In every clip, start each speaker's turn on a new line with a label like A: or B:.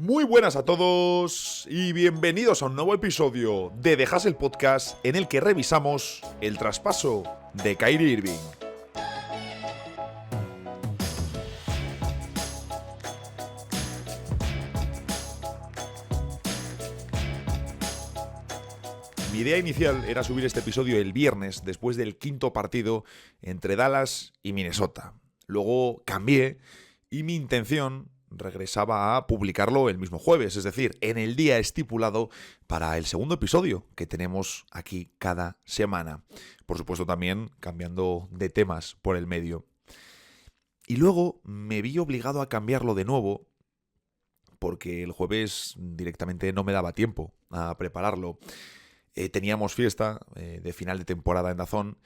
A: Muy buenas a todos y bienvenidos a un nuevo episodio de The Hustle Podcast en el que revisamos el traspaso de Kyrie Irving. Mi idea inicial era subir este episodio el viernes después del quinto partido entre Dallas y Minnesota. Luego cambié y mi intención regresaba a publicarlo el mismo jueves, es decir, en el día estipulado para el segundo episodio que tenemos aquí cada semana. Por supuesto también cambiando de temas por el medio. Y luego me vi obligado a cambiarlo de nuevo porque el jueves directamente no me daba tiempo a prepararlo. Teníamos fiesta de final de temporada en DAZN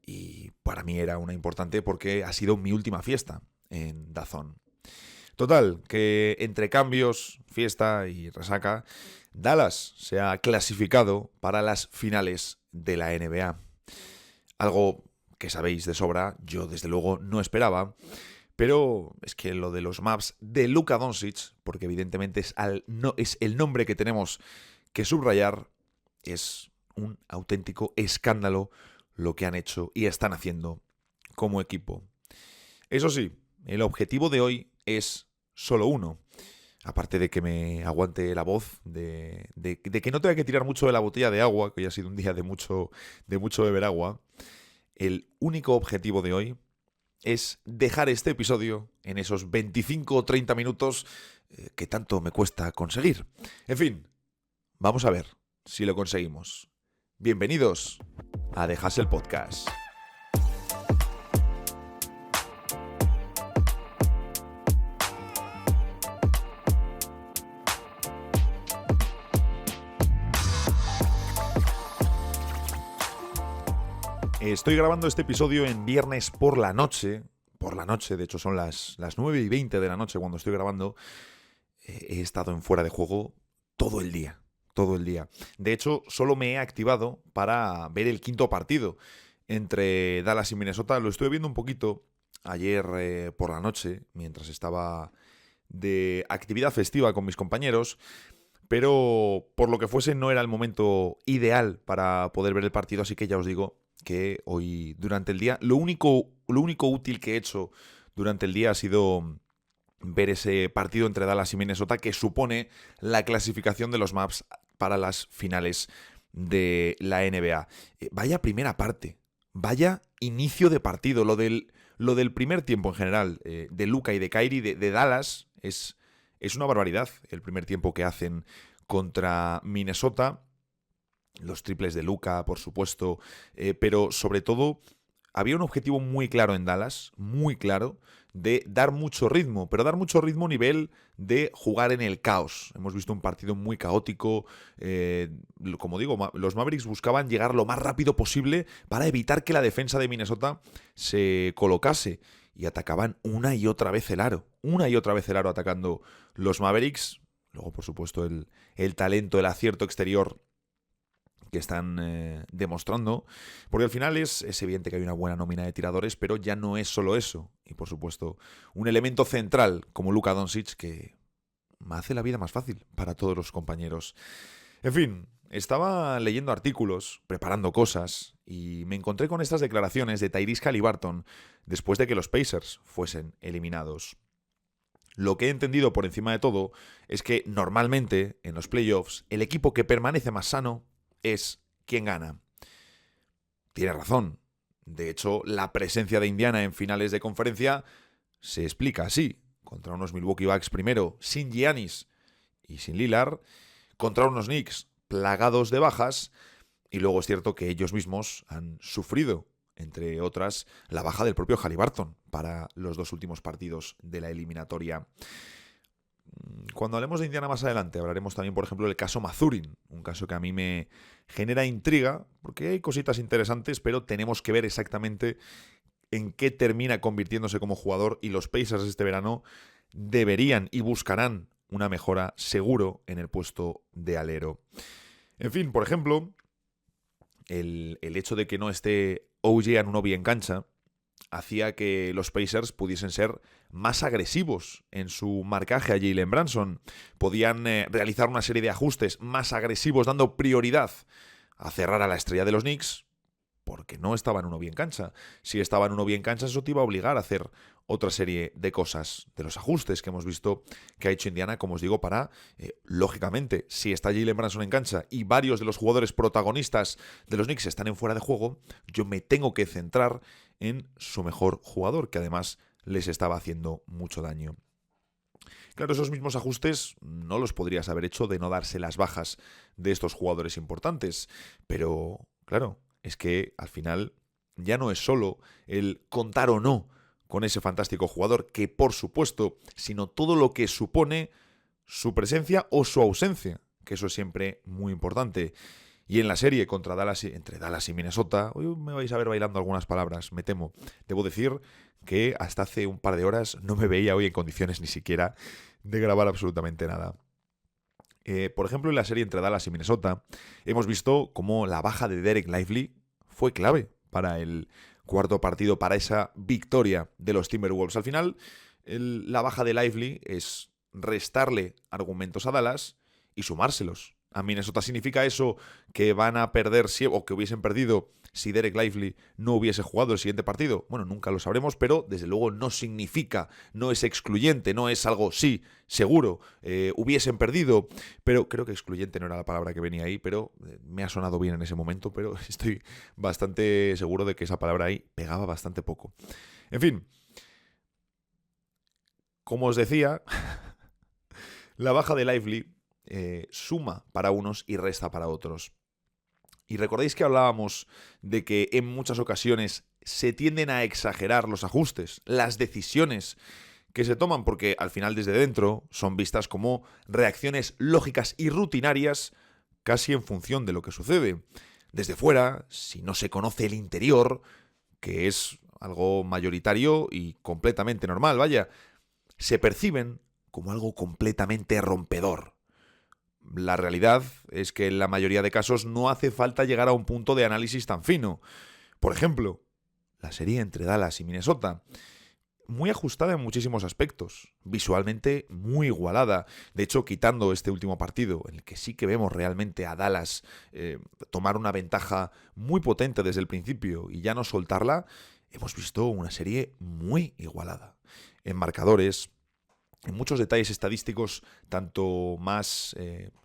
A: y para mí era una importante porque ha sido mi última fiesta en DAZN. Total, que entre cambios, fiesta y resaca, Dallas se ha clasificado para las finales de la NBA. Algo que sabéis de sobra, yo desde luego no esperaba, pero es que lo de los Mavs de Luka Doncic, porque evidentemente es el nombre que tenemos que subrayar, es un auténtico escándalo lo que han hecho y están haciendo como equipo. Eso sí, el objetivo de hoy es solo uno. Aparte de que me aguante la voz, de que no tenga que tirar mucho de la botella de agua, que hoy ha sido un día de mucho beber agua, el único objetivo de hoy es dejar este episodio en esos 25 o 30 minutos que tanto me cuesta conseguir. En fin, vamos a ver si lo conseguimos. Bienvenidos a The Hustle Podcast. Estoy grabando este episodio en viernes por la noche, de hecho son las 9:20 de la noche cuando estoy grabando. He estado en fuera de juego todo el día. De hecho, solo me he activado para ver el quinto partido entre Dallas y Minnesota. Lo estuve viendo un poquito ayer por la noche, mientras estaba de actividad festiva con mis compañeros, pero por lo que fuese no era el momento ideal para poder ver el partido, así que ya os digo que hoy durante el día, lo único útil que he hecho durante el día ha sido ver ese partido entre Dallas y Minnesota que supone la clasificación de los Mavs para las finales de la NBA. Vaya primera parte, vaya inicio de partido. Lo del primer tiempo en general, de Luka y de Kyrie, de Dallas, es una barbaridad el primer tiempo que hacen contra Minnesota. Los triples de Luka, por supuesto, pero sobre todo había un objetivo muy claro en Dallas, muy claro, de dar mucho ritmo, pero dar mucho ritmo a nivel de jugar en el caos. Hemos visto un partido muy caótico, como digo, los Mavericks buscaban llegar lo más rápido posible para evitar que la defensa de Minnesota se colocase y atacaban una y otra vez el aro atacando los Mavericks. Luego, por supuesto, el talento, el acierto exterior que están demostrando, porque al final es evidente que hay una buena nómina de tiradores, pero ya no es solo eso. Y por supuesto, un elemento central como Luka Doncic que me hace la vida más fácil para todos los compañeros. En fin, estaba leyendo artículos, preparando cosas, y me encontré con estas declaraciones de Tyrese Haliburton después de que los Pacers fuesen eliminados. Lo que he entendido por encima de todo es que normalmente en los playoffs el equipo que permanece más sano es quien gana. Tiene razón. De hecho, la presencia de Indiana en finales de conferencia se explica así. Contra unos Milwaukee Bucks primero, sin Giannis y sin Lillard. Contra unos Knicks plagados de bajas. Y luego es cierto que ellos mismos han sufrido, entre otras, la baja del propio Haliburton para los dos últimos partidos de la eliminatoria. Cuando hablemos de Indiana más adelante, hablaremos también, por ejemplo, del caso Mathurin, un caso que a mí me genera intriga, porque hay cositas interesantes, pero tenemos que ver exactamente en qué termina convirtiéndose como jugador, y los Pacers este verano deberían y buscarán una mejora seguro en el puesto de alero. En fin, por ejemplo, el hecho de que no esté OG Anunoby en cancha hacía que los Pacers pudiesen ser más agresivos en su marcaje a Jalen Brunson. Podían realizar una serie de ajustes más agresivos, dando prioridad a cerrar a la estrella de los Knicks, porque no estaba en uno bien cancha. Si estaba en uno bien cancha, eso te iba a obligar a hacer otra serie de cosas, de los ajustes que hemos visto que ha hecho Indiana, como os digo, para, lógicamente, si está Jalen Brunson en cancha y varios de los jugadores protagonistas de los Knicks están en fuera de juego, yo me tengo que centrar en su mejor jugador, que además les estaba haciendo mucho daño. Claro, esos mismos ajustes no los podrías haber hecho de no darse las bajas de estos jugadores importantes, pero, claro, es que al final ya no es solo el contar o no con ese fantástico jugador, que por supuesto, sino todo lo que supone su presencia o su ausencia, que eso es siempre muy importante. Y en la serie contra entre Dallas y Minnesota, hoy me vais a ver bailando algunas palabras, me temo. Debo decir que hasta hace un par de horas no me veía hoy en condiciones ni siquiera de grabar absolutamente nada. Por ejemplo, en la serie entre Dallas y Minnesota, hemos visto cómo la baja de Derek Lively fue clave para el cuarto partido, para esa victoria de los Timberwolves. Al final, la baja de Lively es restarle argumentos a Dallas y sumárselos a Minnesota. ¿Significa eso que van a perder o que hubiesen perdido si Derek Lively no hubiese jugado el siguiente partido? Bueno, nunca lo sabremos, pero desde luego no significa, no es excluyente, no es algo, sí, seguro, hubiesen perdido, pero creo que excluyente no era la palabra que venía ahí, pero me ha sonado bien en ese momento, pero estoy bastante seguro de que esa palabra ahí pegaba bastante poco. En fin, como os decía, la baja de Lively suma para unos y resta para otros. Y recordáis que hablábamos de que en muchas ocasiones se tienden a exagerar los ajustes, las decisiones que se toman, porque al final desde dentro son vistas como reacciones lógicas y rutinarias casi en función de lo que sucede. Desde fuera, si no se conoce el interior, que es algo mayoritario y completamente normal, vaya, se perciben como algo completamente rompedor. La realidad es que en la mayoría de casos no hace falta llegar a un punto de análisis tan fino. Por ejemplo, la serie entre Dallas y Minnesota. Muy ajustada en muchísimos aspectos, visualmente muy igualada. De hecho, quitando este último partido, en el que sí que vemos realmente a Dallas tomar una ventaja muy potente desde el principio y ya no soltarla, hemos visto una serie muy igualada. En marcadores, en muchos detalles estadísticos, tanto más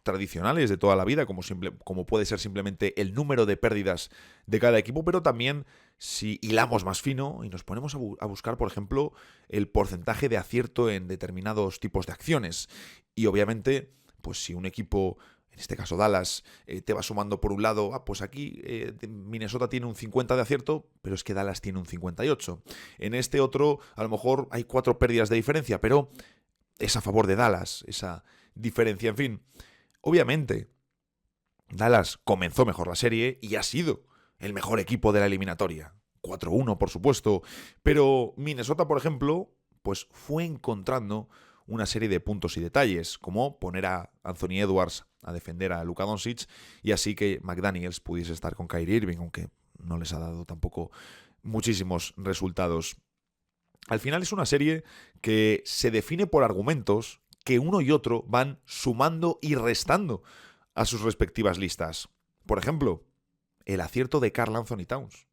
A: tradicionales de toda la vida, como puede ser simplemente el número de pérdidas de cada equipo, pero también si hilamos más fino y nos ponemos a buscar, por ejemplo, el porcentaje de acierto en determinados tipos de acciones. Y obviamente, pues si un equipo, en este caso Dallas, te va sumando por un lado, pues aquí Minnesota tiene un 50 de acierto, pero es que Dallas tiene un 58. En este otro, a lo mejor hay 4 pérdidas de diferencia, pero es a favor de Dallas, esa diferencia. En fin, obviamente, Dallas comenzó mejor la serie y ha sido el mejor equipo de la eliminatoria. 4-1, por supuesto. Pero Minnesota, por ejemplo, pues fue encontrando una serie de puntos y detalles, como poner a Anthony Edwards a defender a Luka Doncic y así que McDaniels pudiese estar con Kyrie Irving, aunque no les ha dado tampoco muchísimos resultados. Al final es una serie que se define por argumentos que uno y otro van sumando y restando a sus respectivas listas. Por ejemplo, el acierto de Karl Anthony Towns.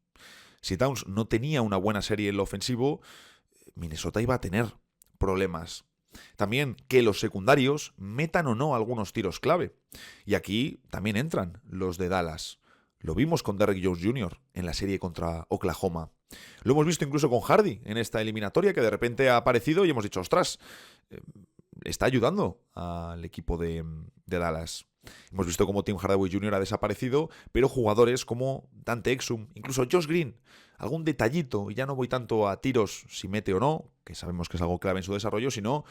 A: Si Towns no tenía una buena serie en lo ofensivo, Minnesota iba a tener problemas. También que los secundarios metan o no algunos tiros clave. Y aquí también entran los de Dallas. Lo vimos con Derrick Jones Jr. en la serie contra Oklahoma. Lo hemos visto incluso con Hardy en esta eliminatoria, que de repente ha aparecido y hemos dicho, ostras, está ayudando al equipo de Dallas. Hemos visto cómo Tim Hardaway Jr. ha desaparecido, pero jugadores como Dante Exum, incluso Josh Green, algún detallito, y ya no voy tanto a tiros si mete o no, que sabemos que es algo clave en su desarrollo, sino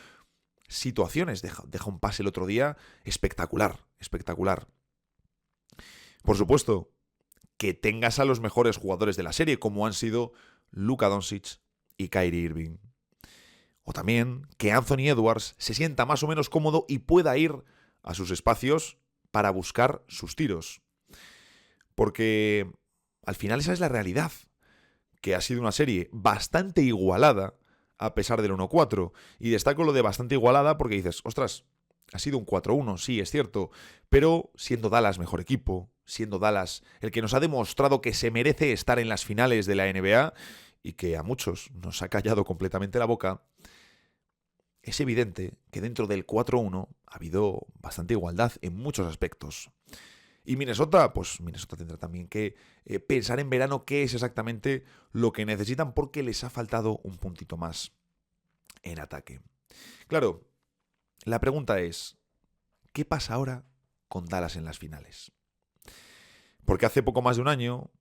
A: situaciones. Deja un pase el otro día espectacular, espectacular. Por supuesto, que tengas a los mejores jugadores de la serie, como han sido Luka Doncic y Kyrie Irving. O también que Anthony Edwards se sienta más o menos cómodo y pueda ir a sus espacios para buscar sus tiros. Porque al final esa es la realidad. que ha sido una serie bastante igualada a pesar del 1-4. Y destaco lo de bastante igualada porque dices, ostras, ha sido un 4-1, sí, es cierto, pero siendo Dallas mejor equipo, siendo Dallas el que nos ha demostrado que se merece estar en las finales de la NBA y que a muchos nos ha callado completamente la boca, es evidente que dentro del 4-1 ha habido bastante igualdad en muchos aspectos. Y Minnesota, pues Minnesota tendrá también que pensar en verano qué es exactamente lo que necesitan porque les ha faltado un puntito más en ataque. Claro, la pregunta es, ¿qué pasa ahora con Dallas en las finales? Porque hace poco más de un año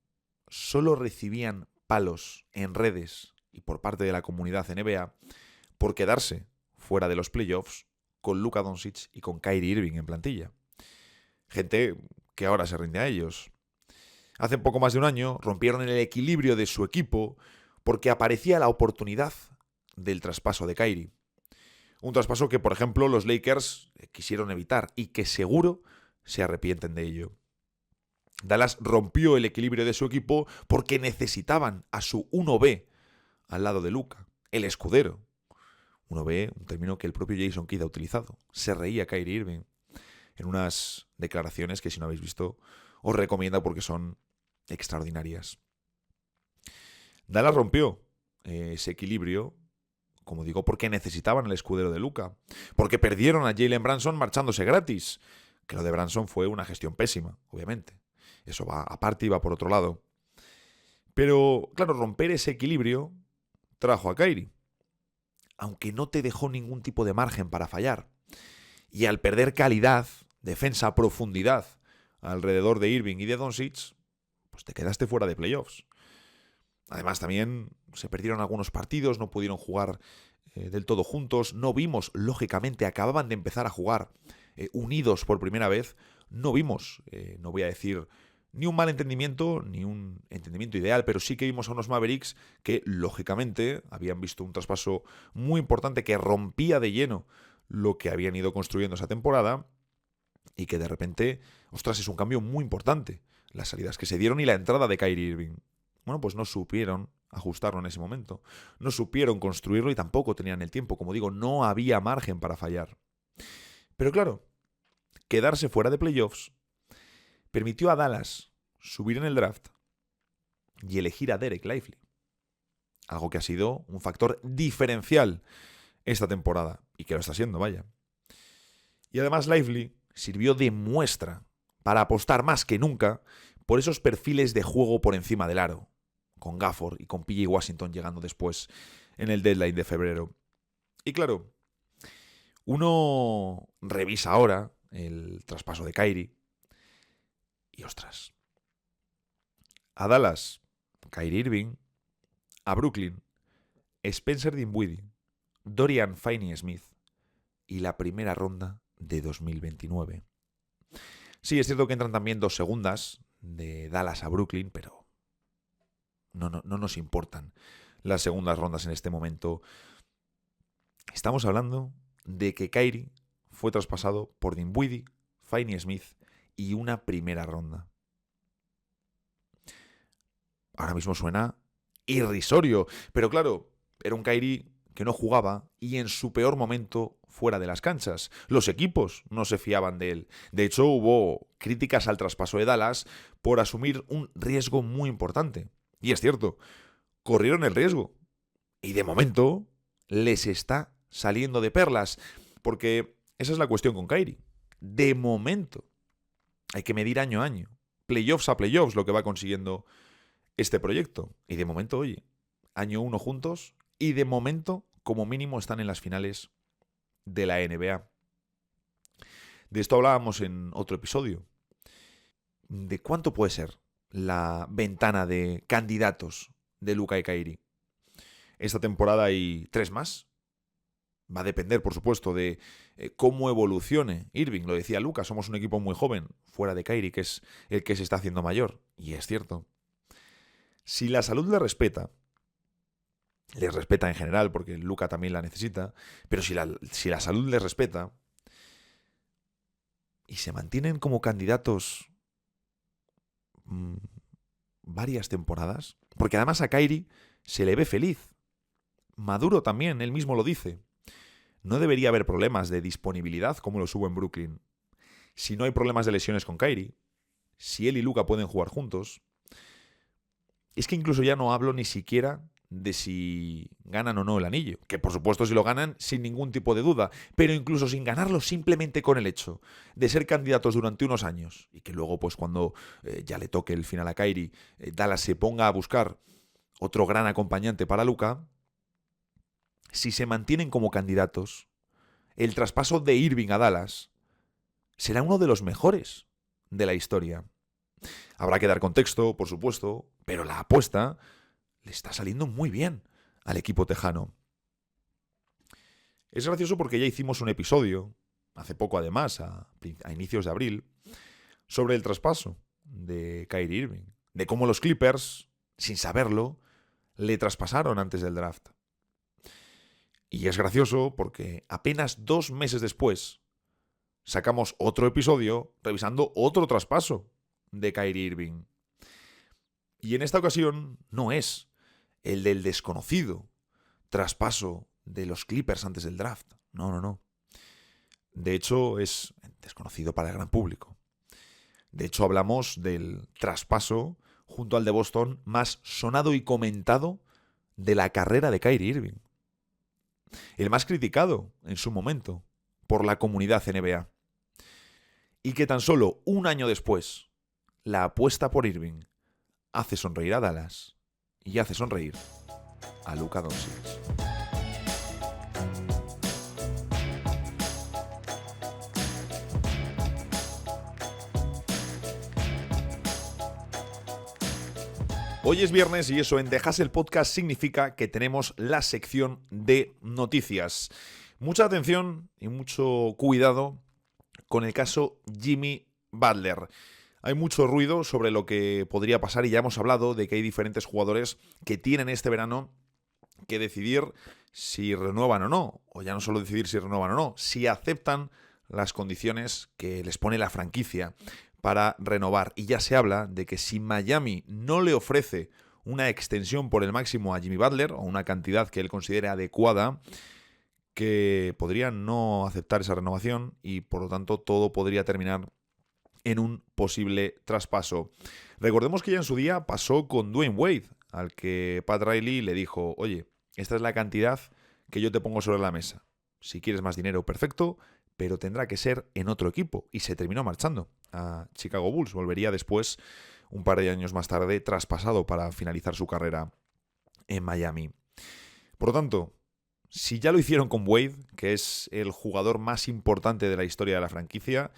A: solo recibían palos en redes y por parte de la comunidad NBA por quedarse fuera de los playoffs con Luka Doncic y con Kyrie Irving en plantilla. Gente que ahora se rinde a ellos. Hace poco más de un año rompieron el equilibrio de su equipo porque aparecía la oportunidad del traspaso de Kyrie. Un traspaso que, por ejemplo, los Lakers quisieron evitar y que seguro se arrepienten de ello. Dallas rompió el equilibrio de su equipo porque necesitaban a su 1B al lado de Luka, el escudero. 1B, un término que el propio Jason Kidd ha utilizado. Se reía Kyrie Irving en unas declaraciones que, si no habéis visto, os recomiendo porque son extraordinarias. Dallas rompió ese equilibrio, como digo, porque necesitaban el escudero de Luka, porque perdieron a Jalen Brunson marchándose gratis, que lo de Brunson fue una gestión pésima, obviamente. Eso va aparte y va por otro lado. Pero, claro, romper ese equilibrio trajo a Kyrie, aunque no te dejó ningún tipo de margen para fallar. Y al perder calidad, defensa, profundidad alrededor de Irving y de Doncic, pues te quedaste fuera de playoffs. Además, también se perdieron algunos partidos, no pudieron jugar del todo juntos. No vimos, lógicamente, acababan de empezar a jugar unidos por primera vez. No vimos, no voy a decir ni un mal entendimiento, ni un entendimiento ideal, pero sí que vimos a unos Mavericks que, lógicamente, habían visto un traspaso muy importante que rompía de lleno lo que habían ido construyendo esa temporada y que de repente, ostras, es un cambio muy importante. Las salidas que se dieron y la entrada de Kyrie Irving. Bueno, pues no supieron ajustarlo en ese momento. No supieron construirlo y tampoco tenían el tiempo. Como digo, no había margen para fallar. Pero claro, quedarse fuera de playoffs permitió a Dallas subir en el draft y elegir a Derek Lively. Algo que ha sido un factor diferencial esta temporada. Y que lo está siendo, vaya. Y además Lively sirvió de muestra para apostar más que nunca por esos perfiles de juego por encima del aro, con Gafford y con PJ Washington llegando después en el deadline de febrero. Y claro, uno revisa ahora el traspaso de Kyrie y ostras, a Dallas, Kyrie Irving, a Brooklyn, Spencer Dinwiddie, Dorian Finney-Smith y la primera ronda de 2029. Sí, es cierto que entran también 2 segundas de Dallas a Brooklyn, pero no nos importan las segundas rondas en este momento. Estamos hablando de que Kyrie fue traspasado por Dinwiddie, Finney-Smith y una primera ronda. Ahora mismo suena irrisorio, pero claro, era un Kyrie que no jugaba y en su peor momento fuera de las canchas. Los equipos no se fiaban de él. De hecho, hubo críticas al traspaso de Dallas por asumir un riesgo muy importante. Y es cierto, corrieron el riesgo. Y de momento les está saliendo de perlas. Porque esa es la cuestión con Kyrie. De momento hay que medir año a año. Playoffs a playoffs lo que va consiguiendo este proyecto. Y de momento, oye, año 1 juntos y de momento, como mínimo, están en las finales de la NBA. De esto hablábamos en otro episodio. ¿De cuánto puede ser la ventana de candidatos de Luka y Kyrie? Esta temporada hay 3 más. Va a depender, por supuesto, de cómo evolucione Irving. Lo decía Luka, somos un equipo muy joven, fuera de Kyrie, que es el que se está haciendo mayor. Y es cierto. Si la salud le respeta en general, porque Luka también la necesita, pero si la salud les respeta y se mantienen como candidatos varias temporadas, porque además a Kyrie se le ve feliz. Maduro también, él mismo lo dice. No debería haber problemas de disponibilidad como los hubo en Brooklyn. Si no hay problemas de lesiones con Kyrie, si él y Luka pueden jugar juntos, es que incluso ya no hablo ni siquiera de si ganan o no el anillo, que por supuesto si lo ganan sin ningún tipo de duda, pero incluso sin ganarlo simplemente con el hecho de ser candidatos durante unos años y que luego pues cuando ya le toque el final a Kyrie, Dallas se ponga a buscar otro gran acompañante para Luka, si se mantienen como candidatos, el traspaso de Irving a Dallas será uno de los mejores de la historia. Habrá que dar contexto, por supuesto, pero la apuesta le está saliendo muy bien al equipo tejano. Es gracioso porque ya hicimos un episodio, hace poco además, a inicios de abril, sobre el traspaso de Kyrie Irving, de cómo los Clippers, sin saberlo, le traspasaron antes del draft. Y es gracioso porque apenas 2 meses después sacamos otro episodio revisando otro traspaso de Kyrie Irving. Y en esta ocasión no es el del desconocido traspaso de los Clippers antes del draft. No. De hecho, es desconocido para el gran público. De hecho, hablamos del traspaso junto al de Boston más sonado y comentado de la carrera de Kyrie Irving. El más criticado en su momento por la comunidad NBA. Y que tan solo un año después, la apuesta por Irving hace sonreír a Dallas y hace sonreír a Luka Doncic. Hoy es viernes y eso en The Hustle Podcast significa que tenemos la sección de noticias. Mucha atención y mucho cuidado con el caso Jimmy Butler. Hay mucho ruido sobre lo que podría pasar y ya hemos hablado de que hay diferentes jugadores que tienen este verano que decidir si renuevan o no, o ya no solo decidir si renuevan o no, si aceptan las condiciones que les pone la franquicia para renovar. Y ya se habla de que si Miami no le ofrece una extensión por el máximo a Jimmy Butler, o una cantidad que él considere adecuada, que podrían no aceptar esa renovación y por lo tanto todo podría terminar en un posible traspaso. Recordemos que ya en su día pasó con Dwayne Wade, al que Pat Riley le dijo: oye, esta es la cantidad que yo te pongo sobre la mesa. Si quieres más dinero, perfecto, pero tendrá que ser en otro equipo. Y se terminó marchando a Chicago Bulls. Volvería después, un par de años más tarde, traspasado para finalizar su carrera en Miami. Por lo tanto, si ya lo hicieron con Wade, que es el jugador más importante de la historia de la franquicia,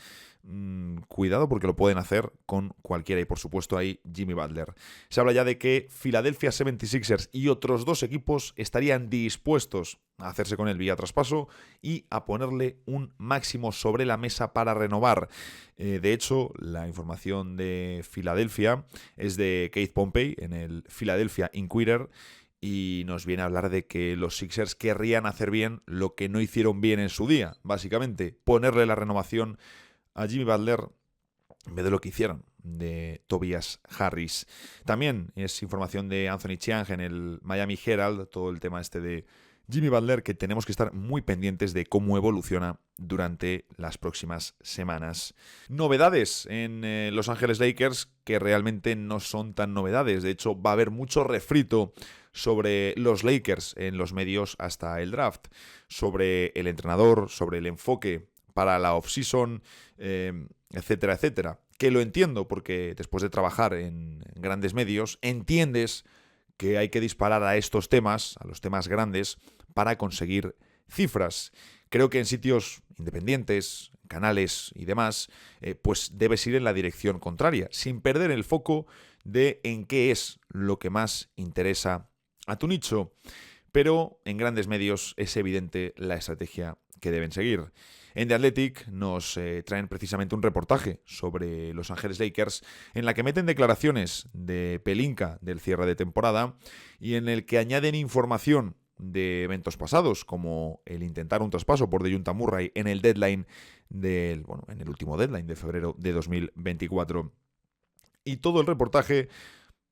A: cuidado porque lo pueden hacer con cualquiera. Y por supuesto hay Jimmy Butler. Se habla ya de que Philadelphia 76ers y otros 2 equipos estarían dispuestos a hacerse con él vía traspaso y a ponerle un máximo sobre la mesa para renovar. De hecho, la información de Filadelfia es de Keith Pompey en el Philadelphia Inquirer y nos viene a hablar de que los Sixers querrían hacer bien lo que no hicieron bien en su día. Básicamente, ponerle la renovación a Jimmy Butler en vez de lo que hicieron de Tobias Harris. También es información de Anthony Chiang en el Miami Herald, todo el tema este de Jimmy Butler, que tenemos que estar muy pendientes de cómo evoluciona durante las próximas semanas. Novedades en Los Ángeles Lakers que realmente no son tan novedades. De hecho, va a haber mucho refrito sobre los Lakers en los medios hasta el draft, sobre el entrenador, sobre el enfoque para la off-season, etcétera, etcétera. Que lo entiendo porque después de trabajar en grandes medios, entiendes que hay que disparar a estos temas, a los temas grandes, para conseguir cifras. Creo que en sitios independientes, canales y demás, pues debes ir en la dirección contraria, sin perder el foco de en qué es lo que más interesa a tu nicho. Pero en grandes medios es evidente la estrategia que deben seguir. En The Athletic nos traen precisamente un reportaje sobre Los Ángeles Lakers en la que meten declaraciones de Pelinka del cierre de temporada y en el que añaden información de eventos pasados, como el intentar un traspaso por DeJounte Murray en el deadline en el último deadline de febrero de 2024. Y todo el reportaje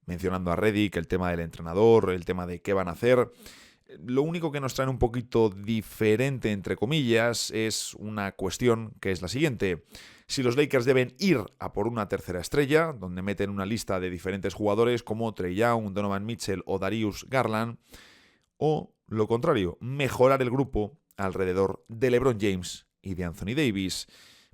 A: mencionando a Redick, el tema del entrenador, el tema de qué van a hacer. Lo único que nos traen un poquito diferente, entre comillas, es una cuestión que es la siguiente. Si los Lakers deben ir a por una tercera estrella, donde meten una lista de diferentes jugadores como Trae Young, Donovan Mitchell o Darius Garland, o lo contrario, mejorar el grupo alrededor de LeBron James y de Anthony Davis.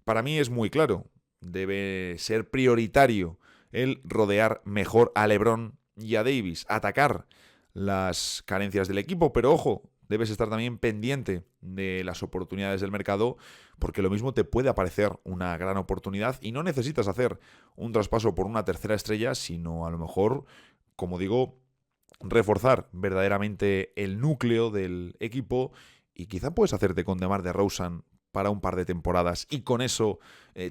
A: Para mí es muy claro, debe ser prioritario el rodear mejor a LeBron y a Davis, atacar las carencias del equipo, pero ojo, debes estar también pendiente de las oportunidades del mercado, porque lo mismo te puede aparecer una gran oportunidad y no necesitas hacer un traspaso por una tercera estrella, sino a lo mejor, como digo, reforzar verdaderamente el núcleo del equipo y quizá puedes hacerte con DeMar DeRozan para un par de temporadas y con eso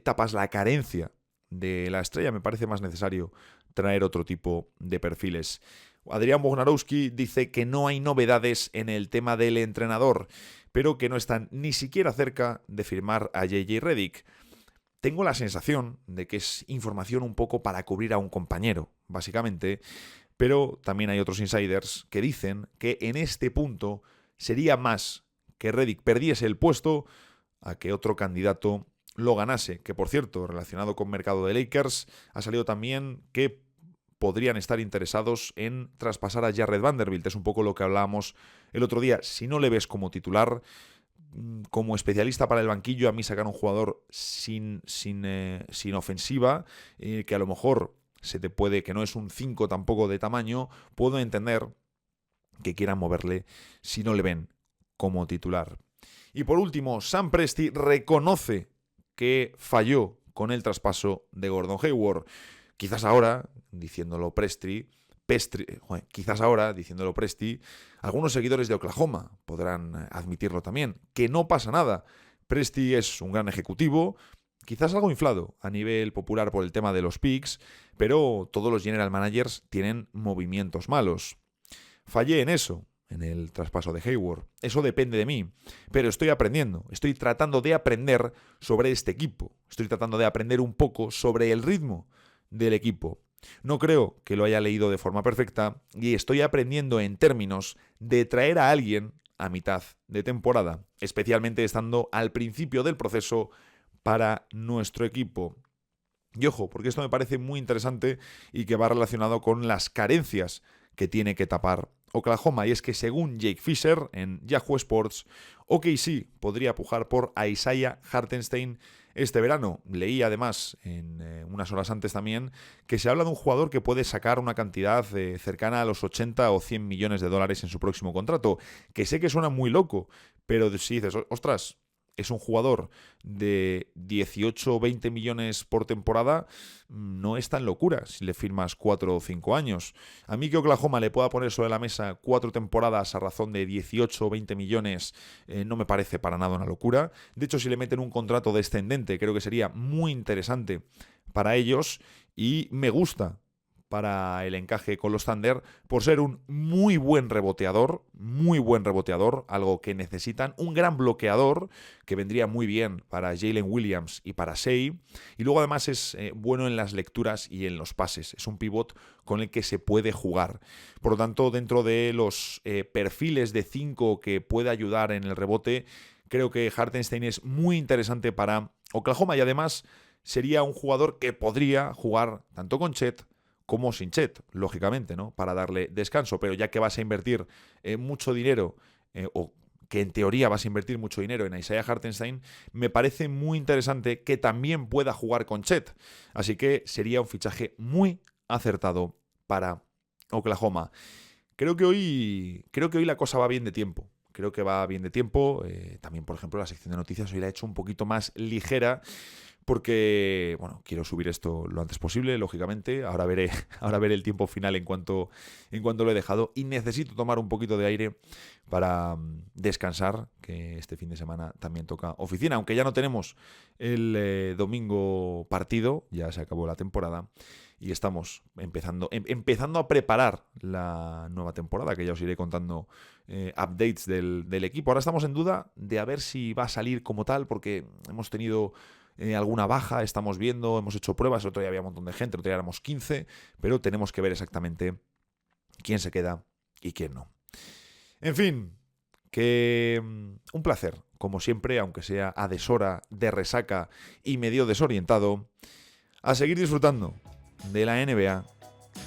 A: tapas la carencia de la estrella. Me parece más necesario traer otro tipo de perfiles. Adrián Wojnarowski dice que no hay novedades en el tema del entrenador, pero que no están ni siquiera cerca de firmar a JJ Redick. Tengo la sensación de que es información un poco para cubrir a un compañero, básicamente, pero también hay otros insiders que dicen que en este punto sería más que Redick perdiese el puesto a que otro candidato lo ganase, que por cierto, relacionado con mercado de Lakers, ha salido también que podrían estar interesados en traspasar a Jarred Vanderbilt. Es un poco lo que hablábamos el otro día. Si no le ves como titular, como especialista para el banquillo, a mí sacar un jugador sin ofensiva, que a lo mejor se te puede, que no es un 5 tampoco de tamaño, puedo entender que quieran moverle si no le ven como titular. Y por último, Sam Presti reconoce que falló con el traspaso de Gordon Hayward. Quizás ahora, diciéndolo Presti, algunos seguidores de Oklahoma podrán admitirlo también, que no pasa nada. Presti es un gran ejecutivo, quizás algo inflado a nivel popular por el tema de los picks, pero todos los general managers tienen movimientos malos. Fallé en eso, en el traspaso de Hayward. Eso depende de mí, pero estoy aprendiendo, estoy tratando de aprender sobre este equipo, estoy tratando de aprender un poco sobre el ritmo del equipo. No creo que lo haya leído de forma perfecta y estoy aprendiendo en términos de traer a alguien a mitad de temporada, especialmente estando al principio del proceso para nuestro equipo. Y ojo, porque esto me parece muy interesante y que va relacionado con las carencias que tiene que tapar Oklahoma, y es que según Jake Fisher en Yahoo Sports, OKC podría pujar por Isaiah Hartenstein este verano. Leí además en unas horas antes también que se habla de un jugador que puede sacar una cantidad cercana a los 80 o 100 millones de dólares en su próximo contrato, que sé que suena muy loco, pero si dices, ostras, es un jugador de 18 o 20 millones por temporada, no es tan locura si le firmas 4 o 5 años. A mí que Oklahoma le pueda poner sobre la mesa 4 temporadas a razón de 18 o 20 millones no me parece para nada una locura. De hecho, si le meten un contrato descendente, creo que sería muy interesante para ellos y me gusta para el encaje con los Thunder por ser un muy buen reboteador, algo que necesitan, un gran bloqueador que vendría muy bien para Jalen Williams y para Shai, y luego además es bueno en las lecturas y en los pases, es un pivot con el que se puede jugar. Por lo tanto, dentro de los perfiles de 5 que puede ayudar en el rebote, creo que Hartenstein es muy interesante para Oklahoma y además sería un jugador que podría jugar tanto con Chet como sin Chet, lógicamente, ¿no? Para darle descanso, pero ya que vas a invertir mucho dinero, o que en teoría vas a invertir mucho dinero en Isaiah Hartenstein, me parece muy interesante que también pueda jugar con Chet. Así que sería un fichaje muy acertado para Oklahoma. Creo que hoy la cosa va bien de tiempo. También, por ejemplo, la sección de noticias hoy la he hecho un poquito más ligera, porque, bueno, quiero subir esto lo antes posible, lógicamente. Ahora veré el tiempo final en cuanto lo he dejado. Y necesito tomar un poquito de aire para descansar, que este fin de semana también toca oficina. Aunque ya no tenemos el domingo partido, ya se acabó la temporada. Y estamos empezando a preparar la nueva temporada, que ya os iré contando updates del equipo. Ahora estamos en duda de a ver si va a salir como tal, porque hemos tenido alguna baja, estamos viendo, hemos hecho pruebas, el otro día había un montón de gente, el otro día éramos 15, pero tenemos que ver exactamente quién se queda y quién no. En fin, que un placer, como siempre, aunque sea a deshora, de resaca y medio desorientado, a seguir disfrutando de la NBA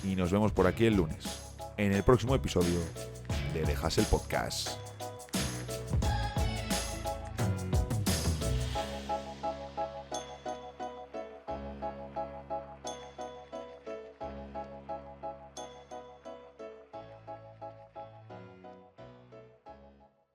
A: y nos vemos por aquí el lunes, en el próximo episodio de The Hustle Podcast.